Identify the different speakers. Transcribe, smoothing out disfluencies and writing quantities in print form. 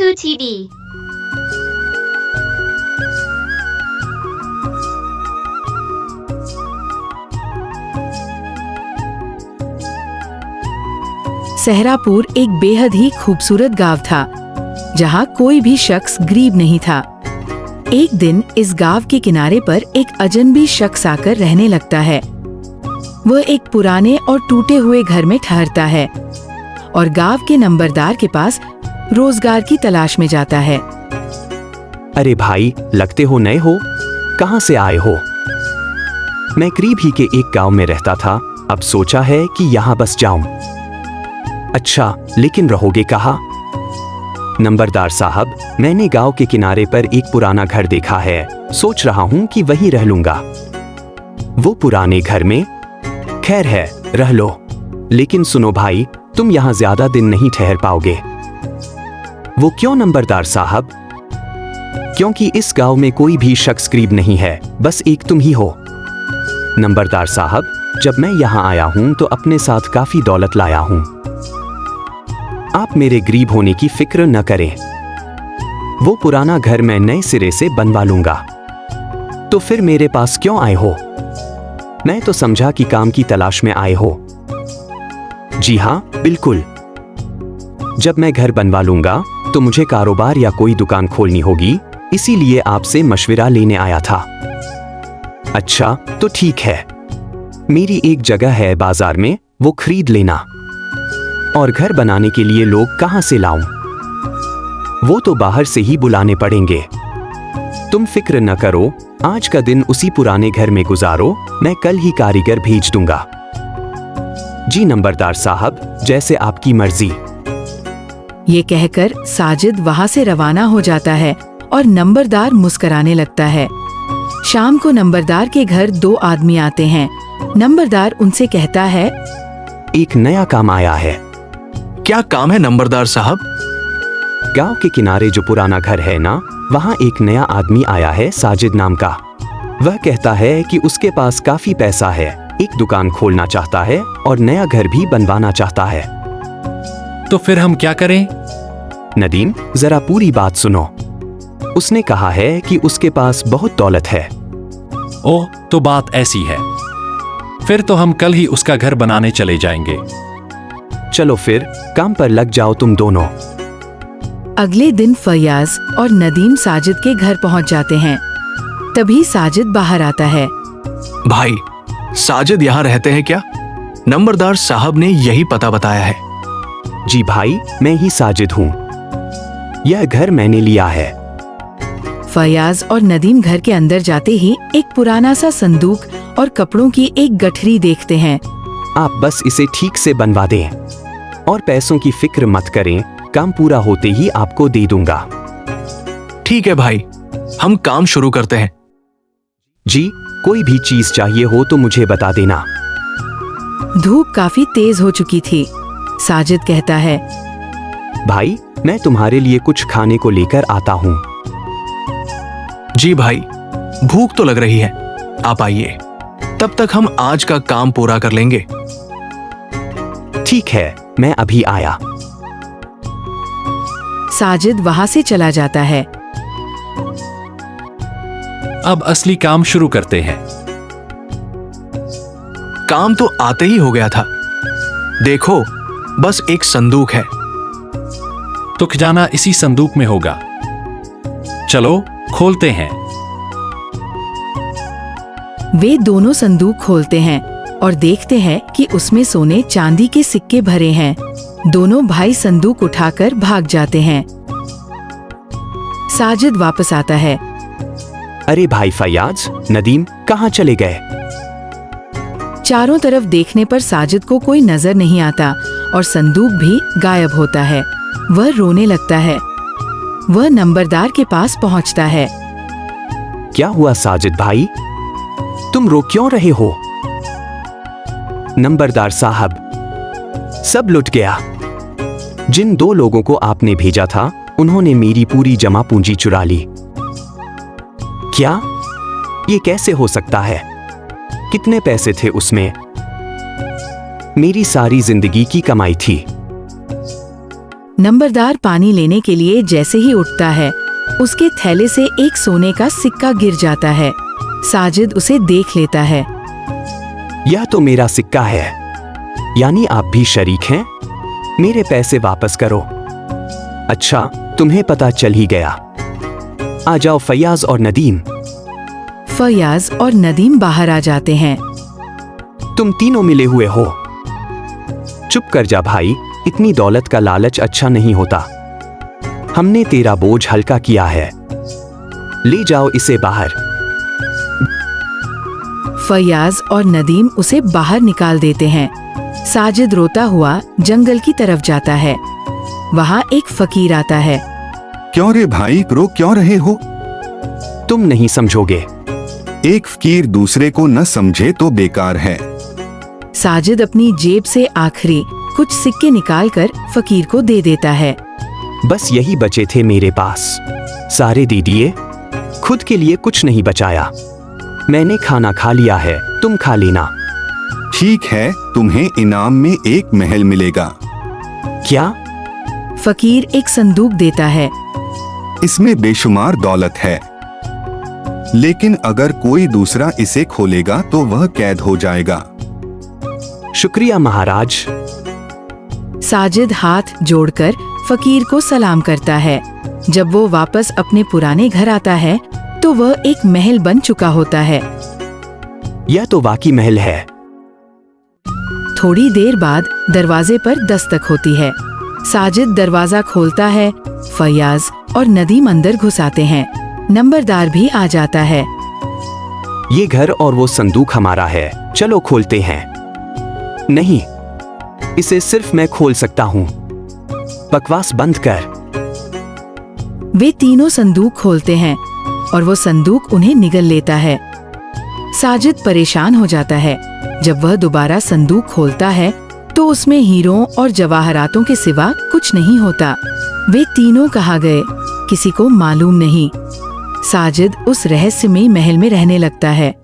Speaker 1: คือทีดี
Speaker 2: सहरापुर एक बेहद ही खूबसूरत गांव था जहां कोई भी शख्स गरीब नहीं था। एक दिन इस गांव के किनारे पर एक अजनबी शख्स आकर रहने लगता है। वह एक पुराने और टूटे हुए घर में ठहरता है और गांव के नंबरदार के पास रोजगार की तलाश में जाता है।
Speaker 3: अरे भाई, लगते हो नए हो, कहाँ से आए हो? मैं करीब ही के एक गांव में रहता था, अब सोचा है कि यहाँ बस जाऊं। अच्छा, लेकिन रहोगे कहाँ? नंबरदार साहब, मैंने गांव के किनारे पर एक पुराना घर देखा है, सोच रहा हूं कि वहीं रह लूंगा। वो पुराने घर में? खैर है, रह लो, लेकिन सुनो भाई, तुम यहाँ ज्यादा दिन नहीं ठहर पाओगे। वो क्यों नंबरदार साहब? क्योंकि इस गांव में कोई भी शख्स गरीब नहीं है, बस एक तुम ही हो। नंबरदार साहब, जब मैं यहाँ आया हूँ तो अपने साथ काफी दौलत लाया हूँ। आप मेरे गरीब होने की फिक्र न करें। वो पुराना घर मैं नए सिरे से बनवा लूंगा। तो फिर मेरे पास क्यों आए हो? मैं तो समझा कि काम की तलाश में आए हो। जी हाँ, बिल्कुल। जब मैं घर बनवा लूंगा तो मुझे कारोबार या कोई दुकान खोलनी होगी, इसीलिए आपसे मशविरा लेने आया था। अच्छा, तो ठीक है। मेरी एक जगह है बाजार में, वो खरीद लेना। और घर बनाने के लिए लोग कहां से लाऊं? वो तो बाहर से ही बुलाने पड़ेंगे। तुम फिक्र न करो, आज का दिन उसी पुराने घर में गुजारो, मैं कल ही कारीगर भेज दूंगा। जी नंबरदार साहब, जैसे आपकी मर्जी।
Speaker 2: ये कहकर साजिद वहां से रवाना हो जाता है और नंबरदार मुस्कुराने लगता है। शाम को नंबरदार के घर दो आदमी आते हैं। नंबरदार उनसे कहता है,
Speaker 3: एक नया काम आया है।
Speaker 4: क्या काम है नंबरदार साहब?
Speaker 3: गांव के किनारे जो पुराना घर है ना, वहां एक नया आदमी आया है, साजिद नाम का। वह कहता है कि उसके पास काफी पैसा है, एक दुकान खोलना चाहता है और नया घर भी बनवाना चाहता है।
Speaker 4: तो फिर हम क्या करें?
Speaker 3: नदीम, जरा पूरी बात सुनो। उसने कहा है कि उसके पास बहुत दौलत है।
Speaker 4: ओह, तो बात ऐसी है। फिर तो हम कल ही उसका घर बनाने चले जाएंगे।
Speaker 3: चलो फिर काम पर लग जाओ तुम दोनों।
Speaker 2: अगले दिन फयाज और नदीम साजिद के घर पहुंच जाते हैं। तभी साजिद बाहर आता है।
Speaker 4: भाई, साजिद यहाँ रहते हैं क्या? नंबरदार साहब ने यही पता बताया है।
Speaker 3: जी भाई, मैं ही साजिद हूँ। यह घर मैंने लिया है।
Speaker 2: फयाज और नदीम घर के अंदर जाते ही एक पुराना सा संदूक और कपड़ों की एक गठरी देखते हैं।
Speaker 3: आप बस इसे ठीक से बनवा दें और पैसों की फिक्र मत करें, काम पूरा होते ही आपको दे दूंगा।
Speaker 4: ठीक है भाई, हम काम शुरू करते हैं।
Speaker 3: जी, कोई भी चीज चाहिए हो तो मुझे बता देना।
Speaker 2: धूप काफी तेज हो चुकी थी। साजिद कहता है,
Speaker 3: भाई, मैं तुम्हारे लिए कुछ खाने को लेकर आता हूँ।
Speaker 4: जी भाई, भूख तो लग रही है, आप आइए, तब तक हम आज का काम पूरा कर लेंगे।
Speaker 3: ठीक है, मैं अभी आया।
Speaker 2: साजिद वहां से चला जाता है।
Speaker 4: अब असली काम शुरू करते हैं। काम तो आते ही हो गया था। देखो, बस एक संदूक है। तो खजाना इसी संदूक में होगा। चलो खोलते हैं।
Speaker 2: वे दोनों संदूक खोलते हैं और देखते हैं कि उसमें सोने चांदी के सिक्के भरे हैं। दोनों भाई संदूक उठाकर भाग जाते हैं। साजिद वापस आता है।
Speaker 3: अरे भाई फयाज, नदीम कहाँ चले गए?
Speaker 2: चारों तरफ देखने पर साजिद को कोई नजर नहीं आता और संदूक भी गायब होता है। वह रोने लगता है। वह नंबरदार के पास पहुंचता है।
Speaker 3: क्या हुआ साजिद भाई, तुम रो क्यों रहे हो? नंबरदार साहब, सब लुट गया। जिन दो लोगों को आपने भेजा था, उन्होंने मेरी पूरी जमा पूंजी चुरा ली। क्या? ये कैसे हो सकता है? कितने पैसे थे उसमें? मेरी सारी जिंदगी की कमाई थी।
Speaker 2: नंबरदार पानी लेने के लिए जैसे ही उठता है, उसके थैले से एक सोने का सिक्का गिर जाता है। साजिद उसे देख लेता है।
Speaker 3: यह तो मेरा सिक्का है, यानी आप भी शरीक हैं? मेरे पैसे वापस करो। अच्छा, तुम्हें पता चल ही गया। आ जाओ फैयाज और नदीम।
Speaker 2: फयाज और नदीम बाहर आ जाते हैं।
Speaker 3: तुम तीनों मिले हुए हो। चुप कर जा भाई, इतनी दौलत का लालच अच्छा नहीं होता। हमने तेरा बोझ हल्का किया है, ले जाओ इसे बाहर।
Speaker 2: फयाज और नदीम उसे बाहर निकाल देते हैं। साजिद रोता हुआ जंगल की तरफ जाता है। वहाँ एक फकीर आता है।
Speaker 1: क्यों रे भाई, रो क्यों रहे हो?
Speaker 3: तुम नहीं समझोगे।
Speaker 1: एक फकीर दूसरे को न समझे तो बेकार है।
Speaker 2: साजिद अपनी जेब से आखिरी कुछ सिक्के निकालकर फकीर को दे देता है।
Speaker 3: बस यही बचे थे मेरे पास, सारे दे दिए। खुद के लिए कुछ नहीं बचाया। मैंने खाना खा लिया है, तुम खा लेना।
Speaker 1: ठीक है, तुम्हें इनाम में एक महल मिलेगा।
Speaker 3: क्या?
Speaker 2: फकीर एक संदूक देता है।
Speaker 1: इसमें बेशुमार दौलत है, लेकिन अगर कोई दूसरा इसे खोलेगा तो वह कैद हो जाएगा।
Speaker 3: शुक्रिया महाराज।
Speaker 2: साजिद हाथ जोड़कर फकीर को सलाम करता है। जब वो वापस अपने पुराने घर आता है तो वह एक महल बन चुका होता है।
Speaker 3: यह तो वाकई महल है।
Speaker 2: थोड़ी देर बाद दरवाजे पर दस्तक होती है। साजिद दरवाजा खोलता है। फयाज और नदीम अंदर घुस आते हैं। नंबरदार भी आ जाता है।
Speaker 3: ये घर और वो संदूक हमारा है, चलो खोलते हैं। नहीं, इसे सिर्फ मैं खोल सकता हूँ। बकवास बंद कर।
Speaker 2: वे तीनों संदूक खोलते हैं और वो संदूक उन्हें निगल लेता है। साजिद परेशान हो जाता है। जब वह दोबारा संदूक खोलता है तो उसमें हीरों और जवाहरातों के सिवा कुछ नहीं होता। वे तीनों कहाँ गए, किसी को मालूम नहीं। साजिद उस रहस्यमयी महल में रहने लगता है।